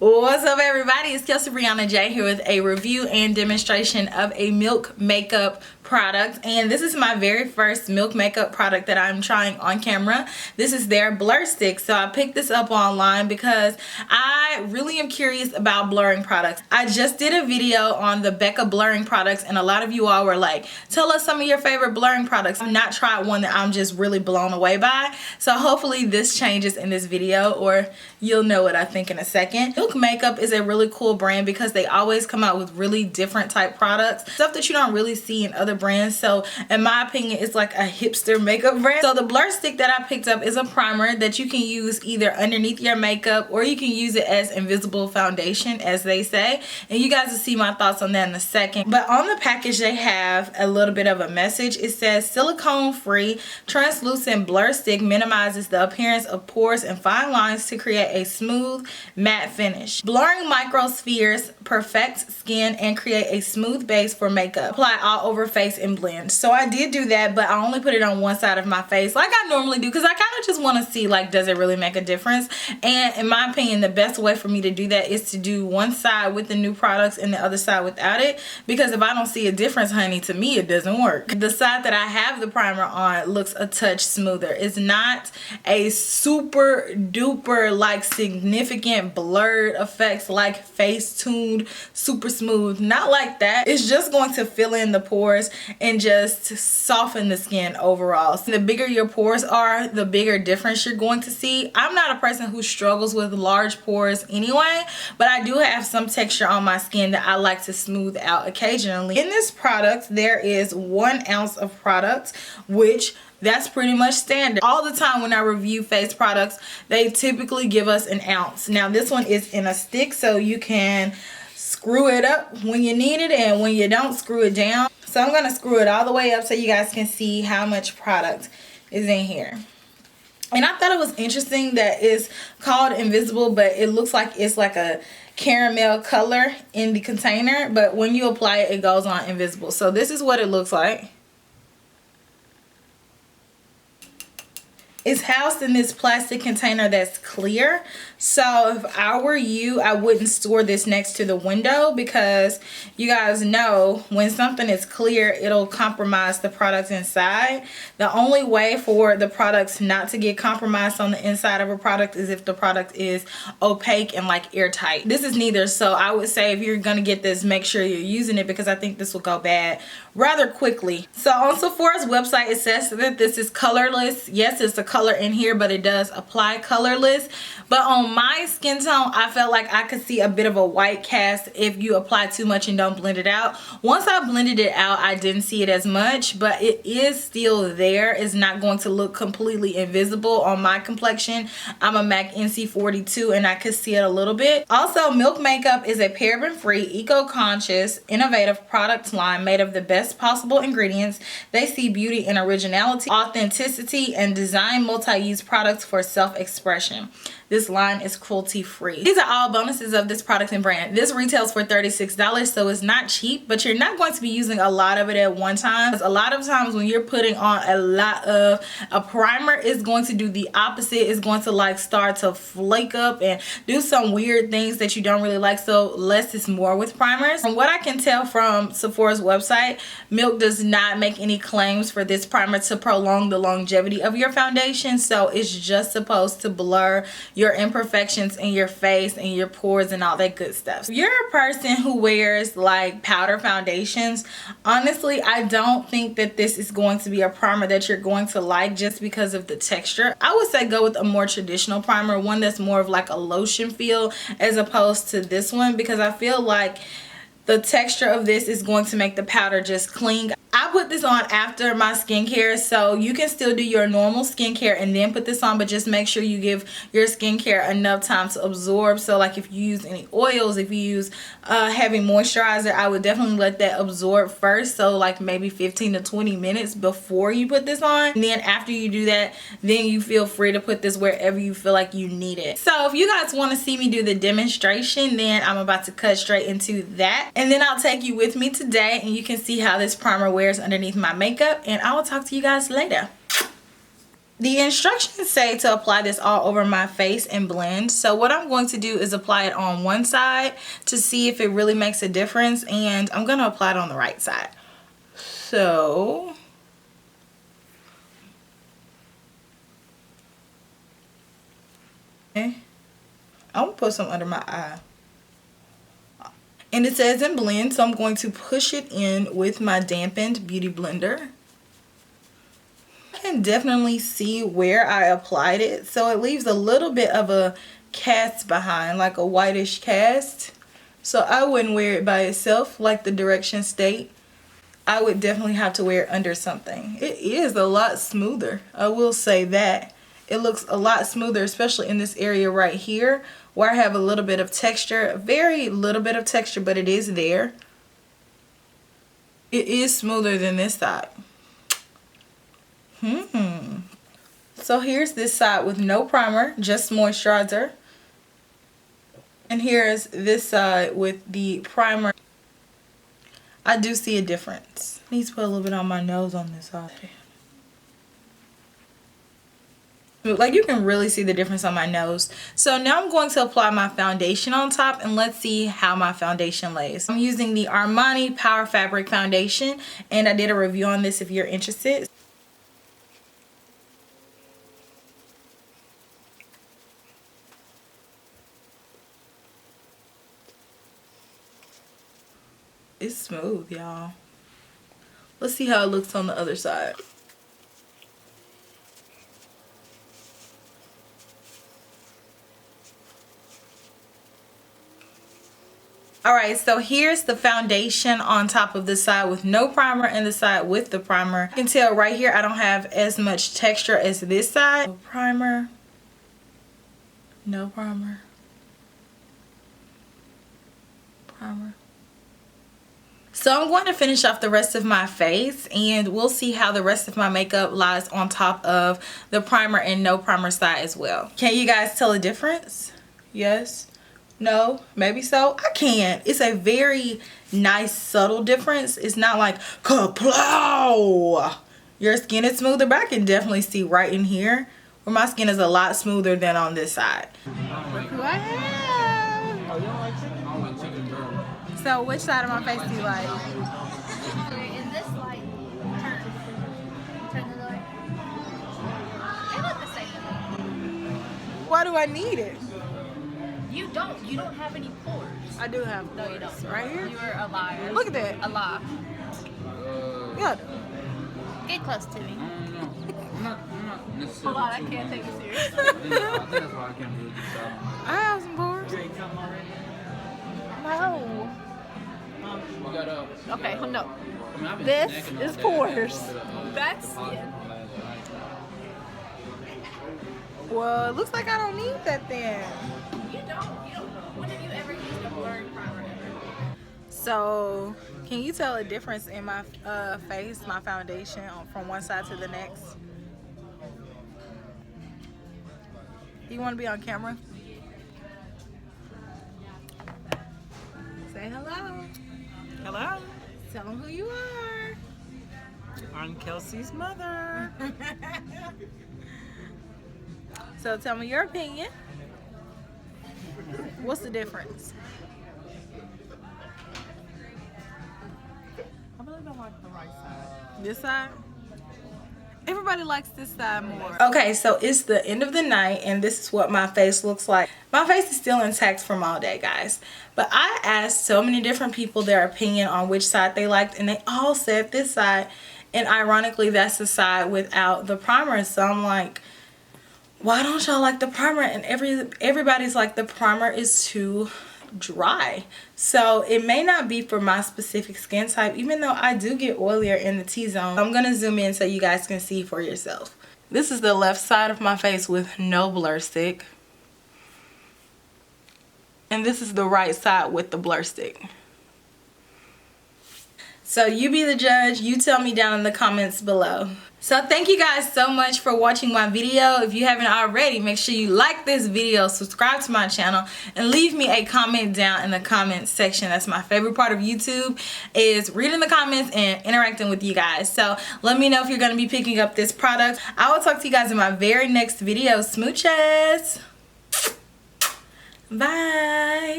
What's up, everybody? It's KelseeBrianaJai here with a review and demonstration of a Milk makeup product, and this is my very first Milk makeup product that I'm trying on camera. This is their blur stick. So I picked this up online because I really am curious about blurring products. I just did a video on the Becca blurring products, and a lot of you all were like, tell us some of your favorite blurring products. I've not tried one that I'm just really blown away by, so hopefully this changes in this video, or you'll know what I think in a second. Milk makeup is a really cool brand because they always come out with really different type products, stuff that you don't really see in other brands. So in my opinion, it's like a hipster makeup brand. So the blur stick that I picked up is a primer that you can use either underneath your makeup, or you can use it as invisible foundation, as they say, and you guys will see my thoughts on that in a second. But on the package they have a little bit of a message. It says silicone free translucent blur stick minimizes the appearance of pores and fine lines to create a smooth matte finish. Blurring microspheres perfects skin and create a smooth base for makeup. Apply all over face and blend. So I did do that, but I only put it on one side of my face like I normally do, because I kind of just want to see, like, does it really make a difference? And in my opinion, the best way for me to do that is to do one side with the new products and the other side without it, because if I don't see a difference, honey, to me it doesn't work. The side that I have the primer on looks a touch smoother. It's not a super duper like significant blurred effects like face tuned super smooth, not like that. It's just going to fill in the pores and just soften the skin overall. So the bigger your pores are, the bigger difference you're going to see. I'm not a person who struggles with large pores anyway, but I do have some texture on my skin that I like to smooth out occasionally. In this product there is 1 ounce of product, which that's pretty much standard. All the time when I review face products, they typically give us an ounce. Now this one is in a stick, so you can screw it up when you need it, and when you don't, screw it down. So I'm gonna screw it all the way up so you guys can see how much product is in here. And I thought it was interesting that it's called invisible, but it looks like it's like a caramel color in the container, but when you apply it, it goes on invisible. So this is what it looks like. It's housed in this plastic container that's clear. So if I were you, I wouldn't store this next to the window, because you guys know when something is clear, it'll compromise the product inside. The only way for the products not to get compromised on the inside of a product is if the product is opaque and like airtight. This is neither, so I would say if you're gonna get this, make sure you're using it, because I think this will go bad rather quickly. So on Sephora's website, it says that this is colorless. Yes, it's a color in here, but it does apply colorless. But on my skin tone, I felt like I could see a bit of a white cast if you apply too much and don't blend it out. Once I blended it out, I didn't see it as much, but it is still there. It's not going to look completely invisible on my complexion. I'm a MAC NC42 and I could see it a little bit. Also, Milk makeup is a paraben-free, eco-conscious, innovative product line made of the best possible ingredients. They see beauty in originality, authenticity, and design multi-use products for self-expression. This line is cruelty free. These are all bonuses of this product and brand. This retails for $36, so it's not cheap, but you're not going to be using a lot of it at one time. Because a lot of times when you're putting on a lot of a primer, it's going to do the opposite. It's going to like start to flake up and do some weird things that you don't really like. So less is more with primers. From what I can tell from Sephora's website, Milk does not make any claims for this primer to prolong the longevity of your foundation. So it's just supposed to blur your imperfections in your face and your pores and all that good stuff. If you're a person who wears like powder foundations, honestly, I don't think that this is going to be a primer that you're going to like just because of the texture. I would say go with a more traditional primer, one that's more of like a lotion feel as opposed to this one, because I feel like the texture of this is going to make the powder just cling. I put this on after my skincare, so you can still do your normal skincare and then put this on, but just make sure you give your skincare enough time to absorb. So like if you use any oils, if you use heavy moisturizer, I would definitely let that absorb first, so like maybe 15 to 20 minutes before you put this on. And then after you do that, then you feel free to put this wherever you feel like you need it. So if you guys want to see me do the demonstration, then I'm about to cut straight into that, and then I'll take you with me today and you can see how this primer wears underneath my makeup, and I will talk to you guys later. The instructions say to apply this all over my face and blend. So what I'm going to do is apply it on one side to see if it really makes a difference. And I'm going to apply it on the right side. So I'm going to put some under my eye. And it says in blend, so I'm going to push it in with my dampened beauty blender. I can definitely see where I applied it, so it leaves a little bit of a cast behind, like a whitish cast. So I wouldn't wear it by itself like the directions state. I would definitely have to wear it under something. It is a lot smoother, I will say that. It looks a lot smoother, especially in this area right here where I have a little bit of texture. Very little bit of texture, but it is there. It is smoother than this side. So here's this side with no primer, just moisturizer. And here's this side with the primer. I do see a difference. I need to put a little bit on my nose on this side. Like, you can really see the difference on my nose. So now I'm going to apply my foundation on top, and let's see how my foundation lays. I'm using the Armani Power Fabric Foundation, and I did a review on this if you're interested. It's smooth, y'all. Let's see how it looks on the other side. Alright, so here's the foundation on top of the side with no primer and the side with the primer. You can tell right here I don't have as much texture as this side. No primer. No primer. Primer. So I'm going to finish off the rest of my face, and we'll see how the rest of my makeup lies on top of the primer and no primer side as well. Can you guys tell a difference? Yes? No? Maybe so? I can. It's a very nice subtle difference. It's not like kaplow! Your skin is smoother, but I can definitely see right in here where my skin is a lot smoother than on this side. Look who I have! Oh, you don't like chicken? I don't like chicken, girl. So which side of my face do you like? In this light, turn the light. They look the same to me. Why do I need it? You don't have any pores. I do have pores. No, you don't. Right here? You are a liar. Look at that. A lie. Yeah. Get close to me. I'm not Hold on, I can't take you seriously. I think that's why I can't do this job. I have some pores. No. You got Okay, no. I mean, I've been This snacking all is day. pores. I That's Well, it looks like I don't need that then. You don't. When have you ever used a blurring primer ever? So, can you tell a difference in my face, my foundation, from one side to the next? You want to be on camera? Say hello. Hello, Tell them who you are. I'm Kelsee's mother. So tell me your opinion. What's the difference? I really don't like the right side. This side? Everybody likes this side more. Okay, so it's the end of the night, and this is what my face looks like. My face is still intact from all day, guys. But I asked so many different people their opinion on which side they liked, and they all said this side. And ironically, that's the side without the primer. So I'm like, why don't y'all like the primer? And everybody's like, the primer is too dry. So it may not be for my specific skin type, even though I do get oilier in the T-zone. I'm gonna zoom in so you guys can see for yourself. This is the left side of my face with no blur stick, and this is the right side with the blur stick. So you be the judge. You tell me down in the comments below. So thank you guys so much for watching my video. If you haven't already, make sure you like this video, subscribe to my channel, and leave me a comment down in the comments section. That's my favorite part of YouTube, is reading the comments and interacting with you guys. So let me know if you're going to be picking up this product. I will talk to you guys in my very next video. Smooches. Bye.